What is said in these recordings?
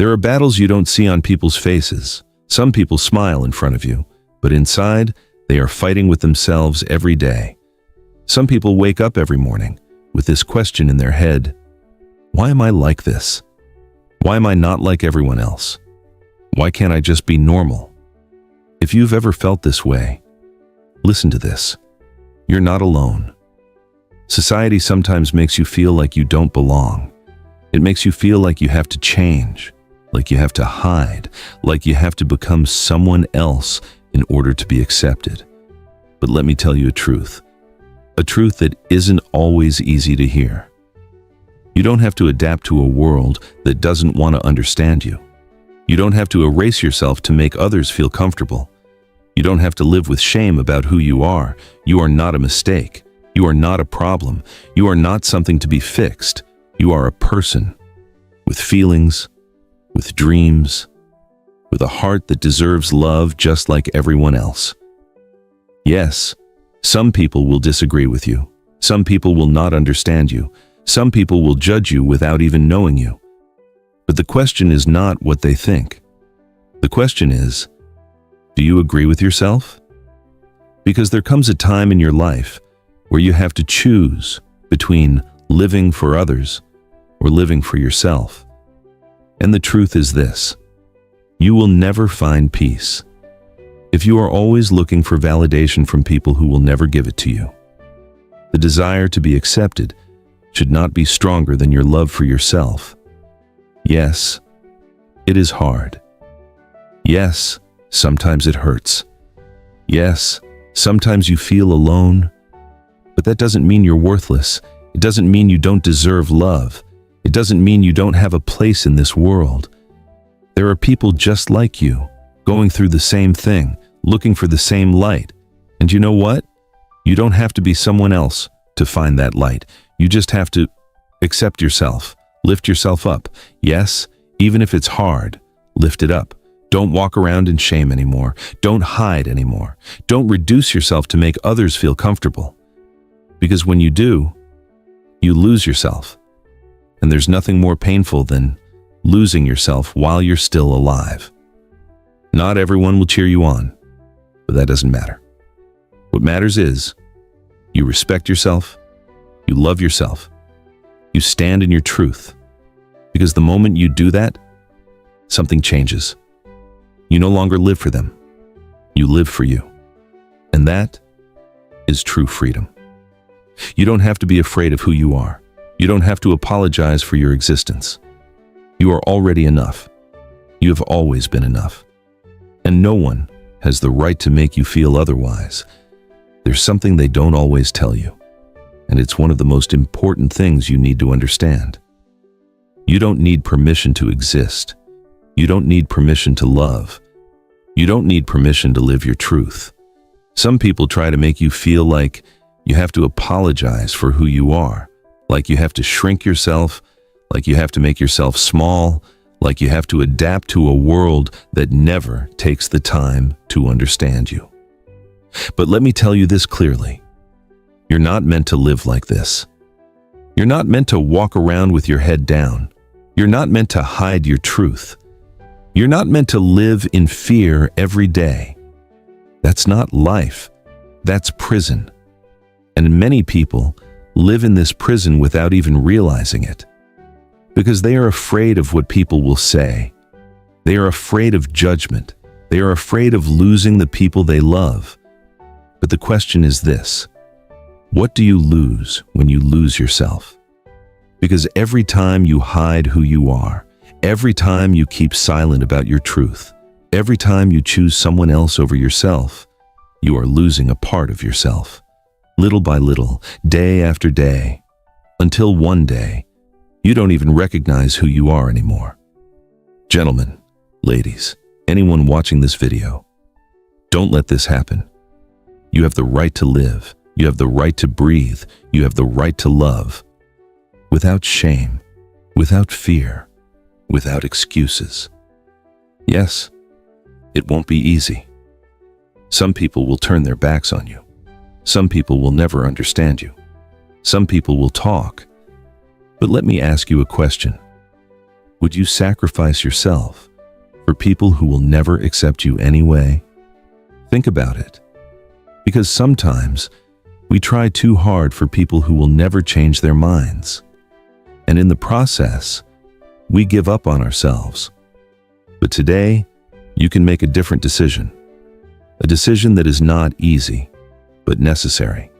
There are battles you don't see on people's faces. Some people smile in front of you, but inside, they are fighting with themselves every day. Some people wake up every morning with this question in their head: why am I like this? Why am I not like everyone else? Why can't I just be normal? If you've ever felt this way, listen to this. You're not alone. Society sometimes makes you feel like you don't belong. It makes you feel like you have to change, like you have to hide, like you have to become someone else in order to be accepted. But let me tell you a truth that isn't always easy to hear. You don't have to adapt to a world that doesn't want to understand you. You don't have to erase yourself to make others feel comfortable. You don't have to live with shame about who you are. You are not a mistake. You are not a problem. You are not something to be fixed. You are a person with feelings, with dreams, with a heart that deserves love just like everyone else. Yes, some people will disagree with you. Some people will not understand you. Some people will judge you without even knowing you. But the question is not what they think. The question is, do you agree with yourself? Because there comes a time in your life where you have to choose between living for others or living for yourself. And the truth is this: you will never find peace if you are always looking for validation from people who will never give it to you. The desire to be accepted should not be stronger than your love for yourself. Yes, it is hard. Yes, sometimes it hurts. Yes, sometimes you feel alone. But that doesn't mean you're worthless. It doesn't mean you don't deserve love. It doesn't mean you don't have a place in this world. There are people just like you, going through the same thing, looking for the same light. And you know what? You don't have to be someone else to find that light. You just have to accept yourself, lift yourself up. Yes, even if it's hard, lift it up. Don't walk around in shame anymore. Don't hide anymore. Don't reduce yourself to make others feel comfortable. Because when you do, you lose yourself. And there's nothing more painful than losing yourself while you're still alive. Not everyone will cheer you on, but that doesn't matter. What matters is you respect yourself, you love yourself, you stand in your truth. Because the moment you do that, something changes. You no longer live for them. You live for you. And that is true freedom. You don't have to be afraid of who you are. You don't have to apologize for your existence. You are already enough. You have always been enough. And no one has the right to make you feel otherwise. There's something they don't always tell you, and it's one of the most important things you need to understand. You don't need permission to exist. You don't need permission to love. You don't need permission to live your truth. Some people try to make you feel like you have to apologize for who you are, like you have to shrink yourself, like you have to make yourself small, like you have to adapt to a world that never takes the time to understand you. But let me tell you this clearly. You're not meant to live like this. You're not meant to walk around with your head down. You're not meant to hide your truth. You're not meant to live in fear every day. That's not life. That's prison. And many people live in this prison without even realizing it. Because they are afraid of what people will say. They are afraid of judgment. They are afraid of losing the people they love. But the question is this: what do you lose when you lose yourself? Because every time you hide who you are, every time you keep silent about your truth, every time you choose someone else over yourself, you are losing a part of yourself. Little by little, day after day, until one day, you don't even recognize who you are anymore. Gentlemen, ladies, anyone watching this video, don't let this happen. You have the right to live. You have the right to breathe. You have the right to love. Without shame, without fear, without excuses. Yes, it won't be easy. Some people will turn their backs on you. Some people will never understand you. Some people will talk. But let me ask you a question. Would you sacrifice yourself for people who will never accept you anyway? Think about it. Because sometimes we try too hard for people who will never change their minds. And in the process, we give up on ourselves. But today, you can make a different decision. A decision that is not easy, but necessary.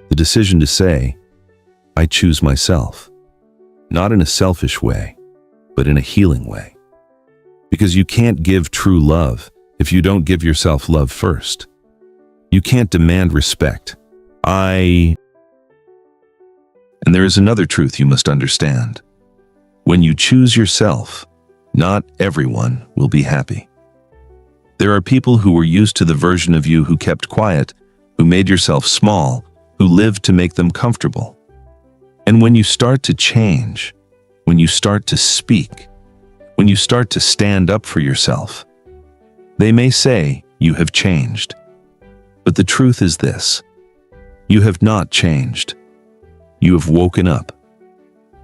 The decision to say, I choose myself. Not in a selfish way, but in a healing way. Because you can't give true love if you don't give yourself love first. You can't demand respect. And there is another truth you must understand. When you choose yourself, not everyone will be happy. There are people who were used to the version of you who kept quiet, who made yourself small, who lived to make them comfortable. And when you start to change, when you start to speak, when you start to stand up for yourself, they may say you have changed. But the truth is this: you have not changed. You have woken up.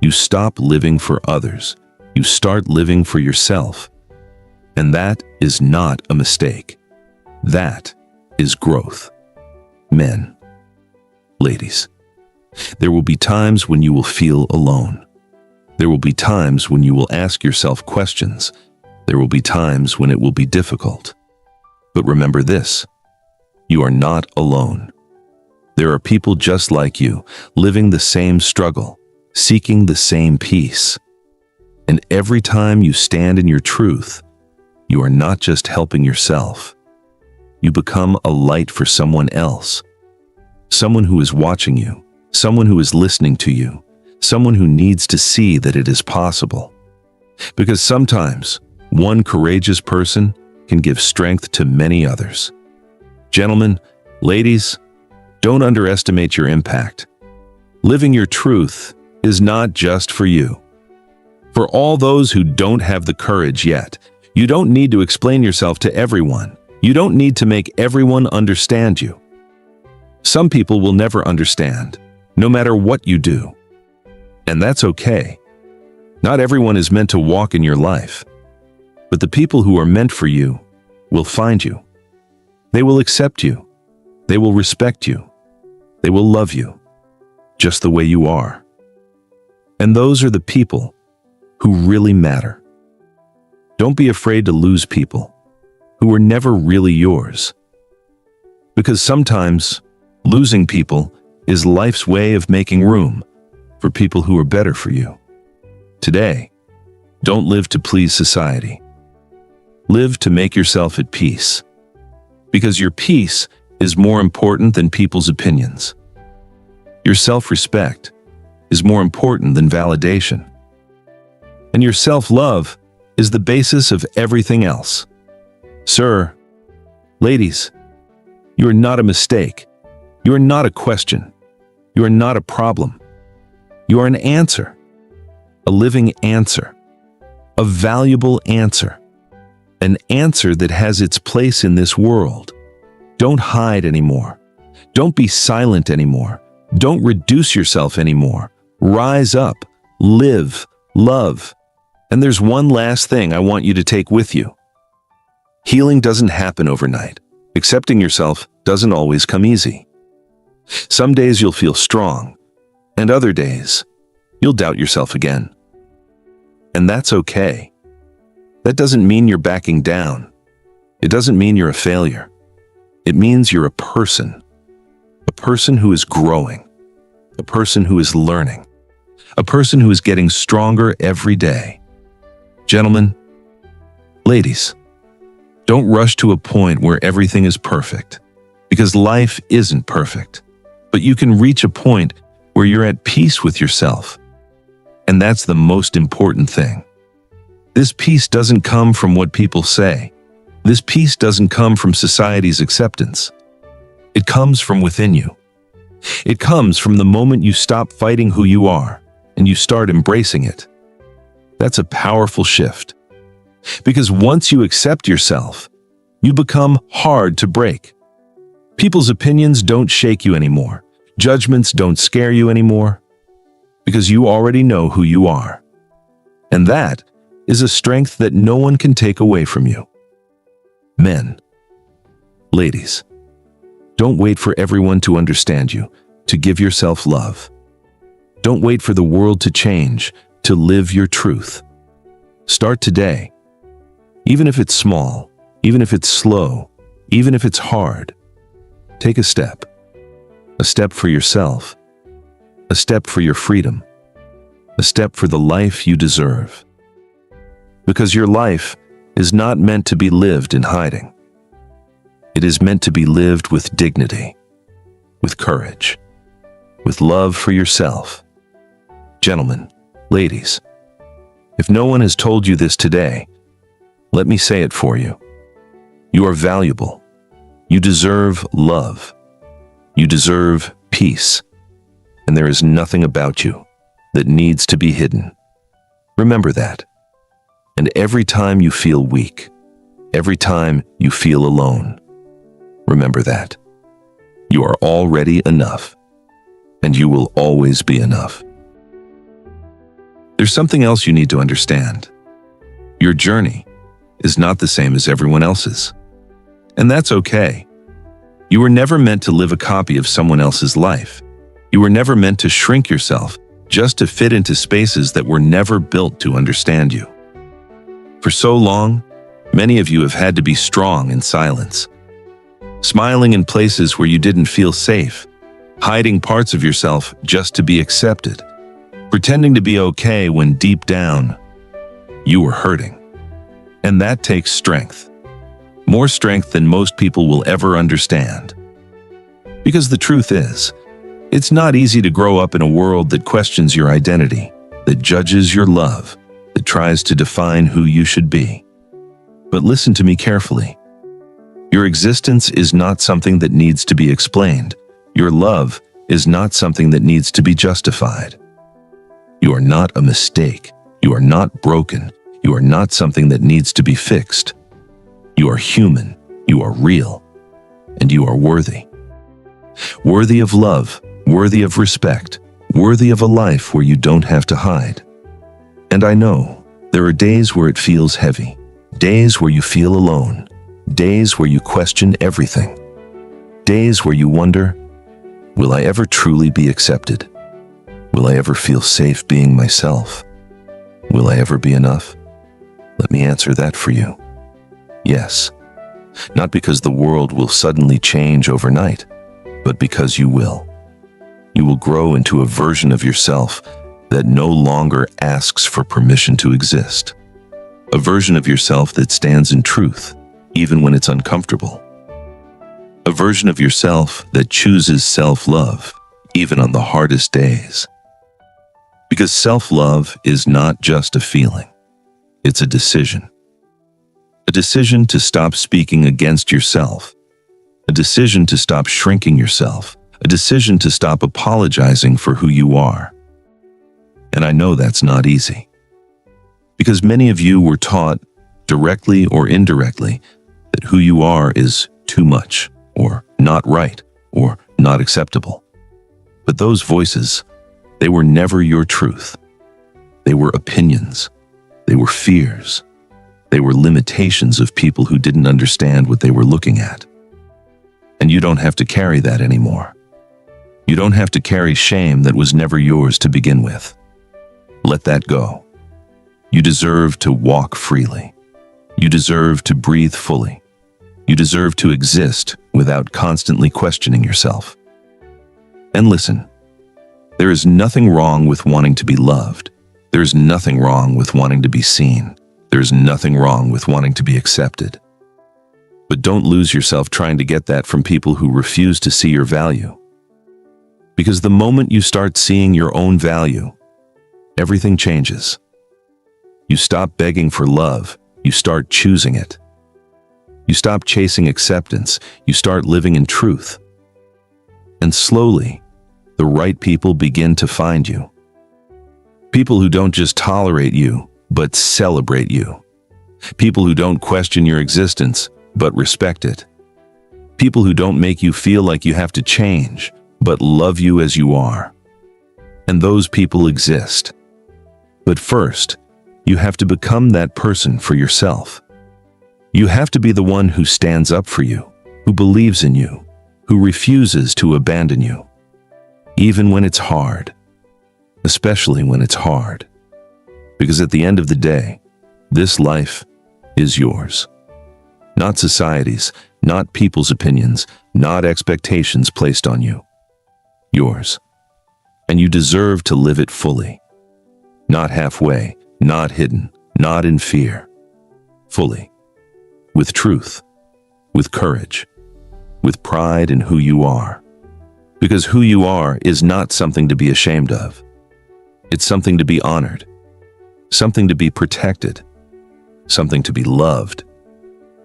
You stop living for others. You start living for yourself. And that is not a mistake. That is growth. Men, ladies, there will be times when you will feel alone. There will be times when you will ask yourself questions. There will be times when it will be difficult. But remember this: you are not alone. There are people just like you, living the same struggle, seeking the same peace. And every time you stand in your truth, you are not just helping yourself. You become a light for someone else. Someone who is watching you, someone who is listening to you, someone who needs to see that it is possible. Because sometimes, one courageous person can give strength to many others. Gentlemen, ladies, don't underestimate your impact. Living your truth is not just for you. For all those who don't have the courage yet, you don't need to explain yourself to everyone. You don't need to make everyone understand you. Some people will never understand, no matter what you do. And that's okay. Not everyone is meant to walk in your life. But the people who are meant for you will find you. They will accept you. They will respect you. They will love you, just the way you are. And those are the people who really matter. Don't be afraid to lose people who were never really yours. Because sometimes losing people is life's way of making room for people who are better for you. Today, don't live to please society. Live to make yourself at peace. Because your peace is more important than people's opinions. Your self-respect is more important than validation. And your self-love is the basis of everything else. Sir, ladies, you are not a mistake. You are not a question. You are not a problem. You are an answer. A living answer. A valuable answer. An answer that has its place in this world. Don't hide anymore. Don't be silent anymore. Don't reduce yourself anymore. Rise up, live, love. And there's one last thing I want you to take with you. Healing doesn't happen overnight. Accepting yourself doesn't always come easy. Some days you'll feel strong, and other days you'll doubt yourself again. And that's okay. That doesn't mean you're backing down. It doesn't mean you're a failure. It means you're a person who is growing, a person who is learning, a person who is getting stronger every day. Gentlemen, ladies, don't rush to a point where everything is perfect, because life isn't perfect. But you can reach a point where you're at peace with yourself. And that's the most important thing. This peace doesn't come from what people say. This peace doesn't come from society's acceptance. It comes from within you. It comes from the moment you stop fighting who you are and you start embracing it. That's a powerful shift. Because once you accept yourself, you become hard to break. People's opinions don't shake you anymore. Judgments don't scare you anymore. Because you already know who you are. And that is a strength that no one can take away from you. Men, ladies, don't wait for everyone to understand you, to give yourself love. Don't wait for the world to change, to live your truth. Start today. Even if it's small, even if it's slow, even if it's hard, take a step for yourself, a step for your freedom, a step for the life you deserve. Because your life is not meant to be lived in hiding. It is meant to be lived with dignity, with courage, with love for yourself. Gentlemen, ladies, if no one has told you this today, let me say it for you. You are valuable. You deserve love. You deserve peace. And there is nothing about you that needs to be hidden. Remember that. And every time you feel weak, every time you feel alone, remember that. You are already enough, and you will always be enough. There's something else you need to understand. Your journey is not the same as everyone else's. And that's okay. You were never meant to live a copy of someone else's life. You were never meant to shrink yourself just to fit into spaces that were never built to understand you. For so long, many of you have had to be strong in silence, smiling in places where you didn't feel safe, hiding parts of yourself just to be accepted, pretending to be okay when deep down, you were hurting. And that takes strength. More strength than most people will ever understand. Because the truth is, it's not easy to grow up in a world that questions your identity, that judges your love, that tries to define who you should be. But listen to me carefully. Your existence is not something that needs to be explained. Your love is not something that needs to be justified. You are not a mistake. You are not broken. You are not something that needs to be fixed. You are human. You are real. And you are worthy. Worthy of love, worthy of respect, worthy of a life where you don't have to hide. And I know there are days where it feels heavy, days where you feel alone, days where you question everything, days where you wonder, will I ever truly be accepted? Will I ever feel safe being myself? Will I ever be enough? Let me answer that for you. Yes, not because the world will suddenly change overnight, but because you will. You will grow into a version of yourself that no longer asks for permission to exist. A version of yourself that stands in truth, even when it's uncomfortable. A version of yourself that chooses self-love, even on the hardest days. Because self-love is not just a feeling, it's a decision. A decision to stop speaking against yourself. A decision to stop shrinking yourself. A decision to stop apologizing for who you are. And I know that's not easy. Because many of you were taught, directly or indirectly, that who you are is too much, or not right, or not acceptable. But those voices, they were never your truth. They were opinions. They were fears. They were limitations of people who didn't understand what they were looking at. And you don't have to carry that anymore. You don't have to carry shame that was never yours to begin with. Let that go. You deserve to walk freely. You deserve to breathe fully. You deserve to exist without constantly questioning yourself. And listen, there is nothing wrong with wanting to be loved. There is nothing wrong with wanting to be seen. There is nothing wrong with wanting to be accepted. But don't lose yourself trying to get that from people who refuse to see your value. Because the moment you start seeing your own value, everything changes. You stop begging for love, you start choosing it. You stop chasing acceptance, you start living in truth. And slowly, the right people begin to find you. People who don't just tolerate you, but celebrate you. People who don't question your existence, but respect it. People who don't make you feel like you have to change, but love you as you are. And those people exist. But first, You have to become that person for yourself. You have to be the one who stands up for you, who believes in you, who refuses to abandon you, even when it's hard, especially when it's hard. Because at the end of the day, this life is yours. Not society's, not people's opinions, not expectations placed on you. Yours. And you deserve to live it fully. Not halfway, not hidden, not in fear. Fully. With truth, with courage, with pride in who you are. Because who you are is not something to be ashamed of. It's something to be honored, something to be protected, something to be loved.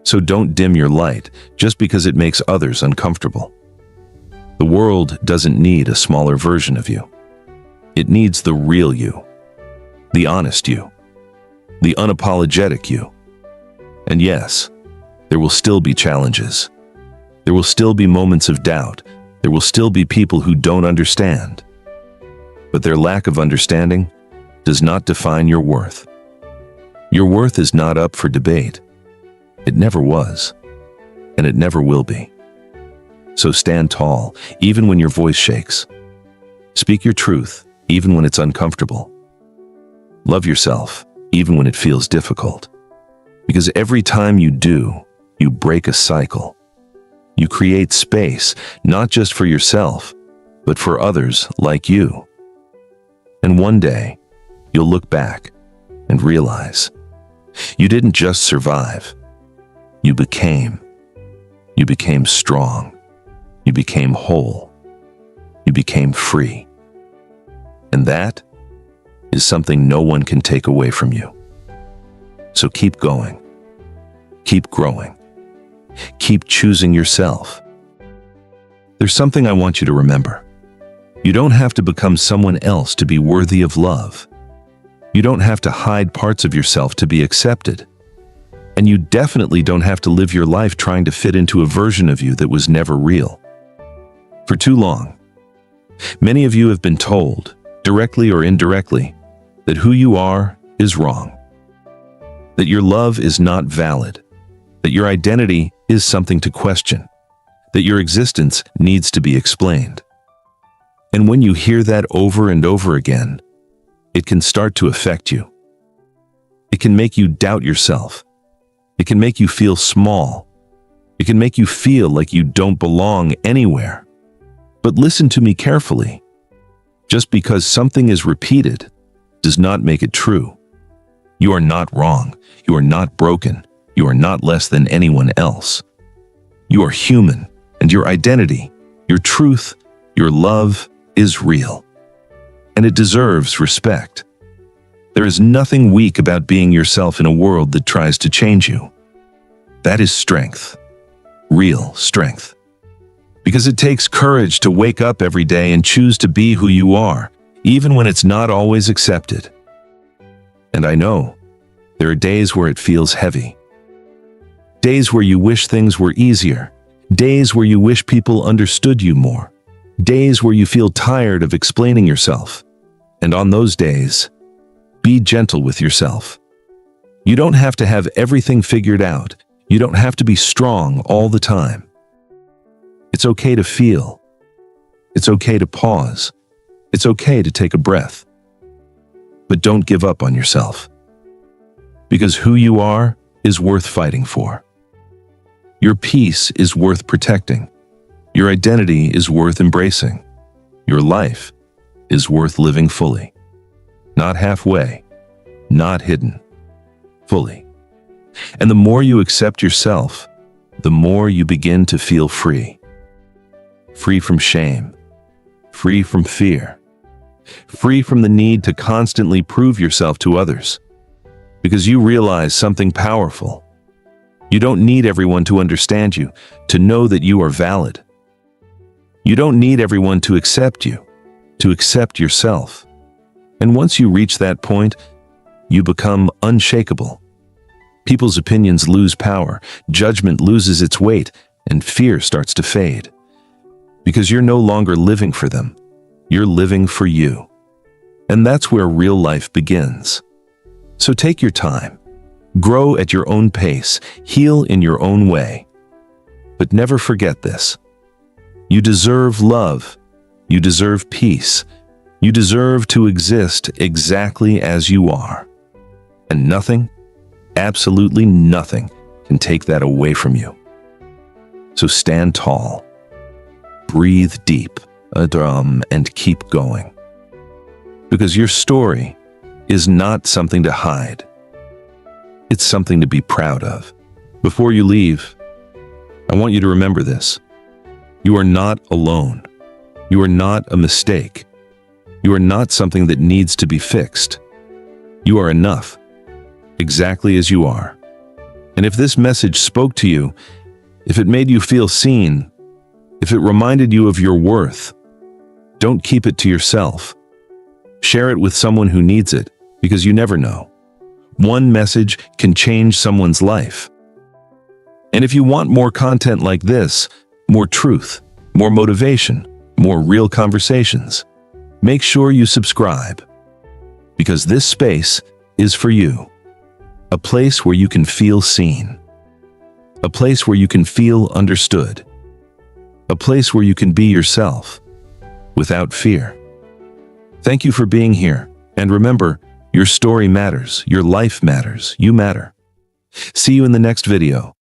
So don't dim your light just because it makes others uncomfortable. The world doesn't need a smaller version of you. It needs the real you, the honest you, the unapologetic you. And yes, there will still be challenges. There will still be moments of doubt. There will still be people who don't understand. But their lack of understanding does not define your worth. Your worth is not up for debate. It never was, and it never will be. So stand tall, even when your voice shakes. Speak your truth, even when it's uncomfortable. Love yourself, even when it feels difficult. Because every time you do, you break a cycle. You create space, not just for yourself, but for others like you. And one day, you'll look back and realize you didn't just survive. You became strong. You became whole. You became free. And that is something no one can take away from you. So keep going. Keep growing. Keep choosing yourself. There's something I want you to remember. You don't have to become someone else to be worthy of love. You don't have to hide parts of yourself to be accepted. And you definitely don't have to live your life trying to fit into a version of you that was never real. For too long, many of you have been told, directly or indirectly, that who you are is wrong. That your love is not valid. That your identity is something to question. That your existence needs to be explained. And when you hear that over and over again, it can start to affect you. It can make you doubt yourself. It can make you feel small. It can make you feel like you don't belong anywhere. But listen to me carefully. Just because something is repeated does not make it true. You are not wrong. You are not broken. You are not less than anyone else. You are human, and your identity, your truth, your love is real. And it deserves respect. There is nothing weak about being yourself in a world that tries to change you. That is strength. Real strength. Because it takes courage to wake up every day and choose to be who you are, even when it's not always accepted. And I know there are days where it feels heavy. Days where you wish things were easier. Days where you wish people understood you more. Days where you feel tired of explaining yourself. And on those days, be gentle with yourself. You don't have to have everything figured out. You don't have to be strong all the time. It's okay to feel. It's okay to pause. It's okay to take a breath. But don't give up on yourself. Because who you are is worth fighting for. Your peace is worth protecting. Your identity is worth embracing. Your life is worth living fully. Not halfway, not hidden, fully. And the more you accept yourself, the more you begin to feel free. Free from shame, free from fear, free from the need to constantly prove yourself to others. Because you realize something powerful. You don't need everyone to understand you, to know that you are valid. You don't need everyone to accept you, to accept yourself. And once you reach that point, you become unshakable. People's opinions lose power, judgment loses its weight, and fear starts to fade. Because you're no longer living for them, you're living for you. And that's where real life begins. So take your time. Grow at your own pace. Heal in your own way. But never forget this. You deserve love. You deserve peace. You deserve to exist exactly as you are. And nothing, absolutely nothing, can take that away from you. So stand tall. Breathe deep, and keep going. Because your story is not something to hide. It's something to be proud of. Before you leave, I want you to remember this. You are not alone. You are not a mistake. You are not something that needs to be fixed. You are enough, exactly as you are. And if this message spoke to you, if it made you feel seen, if it reminded you of your worth, don't keep it to yourself. Share it with someone who needs it, because you never know. One message can change someone's life. And if you want more content like this, more truth, more motivation, more real conversations, make sure you subscribe. Because this space is for you. A place where you can feel seen. A place where you can feel understood. A place where you can be yourself, without fear. Thank you for being here, and remember, your story matters, your life matters, you matter. See you in the next video.